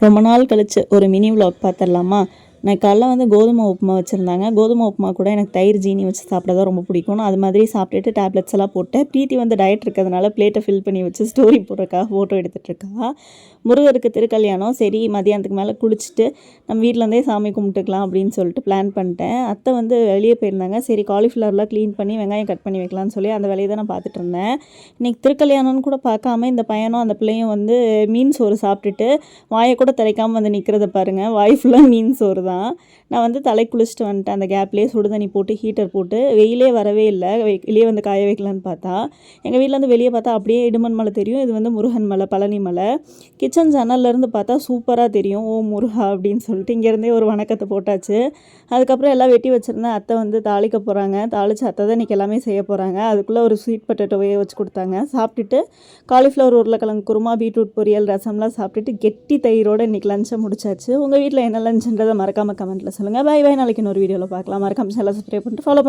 ரொம்ப நாள் கழிச்சு ஒரு மினி விலாக் பார்த்துடலாமா? நான் காலைல வந்து கோதுமை உப்புமா வச்சுருந்தாங்க. கோதுமை உப்புமா கூட எனக்கு தயிர் ஜீனி வச்சு சாப்பிட தான் ரொம்ப பிடிக்கும். நான் அது மாதிரி சாப்பிட்டுட்டு டேப்லெட்ஸ் எல்லாம் போட்டேன். ப்ரீத்தி வந்து டயட் இருக்கிறதுனால பிளேட்டை ஃபில் பண்ணி வச்சு ஸ்டோரி போடுறதுக்காக ஃபோட்டோ எடுத்துகிட்ருக்கா. முருகருக்கு திருக்கல்யாணம், சரி மதியானத்துக்கு மேலே குளிச்சுட்டு நம்ம வீட்டிலேருந்தே சாமி கும்பிட்டுக்கலாம் அப்படின்னு சொல்லிட்டு பிளான் பண்ணிட்டேன். அத்தை வந்து வெளியே போயிருந்தாங்க. சரி காலிஃப்ளவர்லாம் க்ளீன் பண்ணி வெங்காயம் கட் பண்ணி வைக்கலான்னு சொல்லி அந்த வேலையை தான் நான் பார்த்துட்டு இருந்தேன். இன்றைக்கி திருக்கல்யாணம்னு கூட பார்க்காம இந்த பையனும் அந்த பிள்ளையும் வந்து மீன் சோறு சாப்பிட்டுட்டு வாயை கூட திறக்காமல் வந்து நிற்கிறத பாருங்கள். வாய் ஃபுல்லாக மீன் சோறு தான். நான் வந்து தலை குளிச்சுட்டு வந்துட்டேன். அந்த கேப்லேயே சுடு தண்ணி போட்டு ஹீட்டர் போட்டு வெயிலே வரவே இல்லை. வெளியே வந்து காய வைக்கலான்னு பார்த்தா எங்கள் வீட்டில் வந்து வெளியே பார்த்தா அப்படியே இடுமன் மலை தெரியும். இது வந்து முருகன் மலை, பழனி மலை. கிச்சன் ஜன்னல்லேருந்து பார்த்தா சூப்பராக தெரியும். ஓ முருகா அப்படின்னு சொல்லிட்டு இங்கேருந்தே ஒரு வணக்கத்தை போட்டாச்சு. அதுக்கப்புறம் எல்லாம் வெட்டி வச்சுருந்தேன். அத்தை வந்து தாளிக்க போகிறாங்க. தாளித்து அத்தை தான் இன்றைக்கி எல்லாமே செய்ய போகிறாங்க. அதுக்குள்ளே ஒரு ஸ்வீட் பொட்டேட்டோவையே வச்சு கொடுத்தாங்க. சாப்பிட்டுட்டு காலிஃப்ளவர், உருளைக்கிழங்கு குருமா, பீட்ரூட் பொரியல், ரசம்லாம் சாப்பிட்டுட்டு கெட்டி தயிரோடு இன்றைக்கி லஞ்சை முடிச்சாச்சு. உங்கள் வீட்டில் என்ன லஞ்சுன்றதை மறக்காமல் கமெண்ட்டில் சொல்லுங்கள். Bye bye. நாளைக்கு இன்னொரு வீடியோவில் பார்க்கலாம். மறக்காமல் சேனலை சப்ஸ்கிரைப் பண்ணிட்டு ஃபாலோ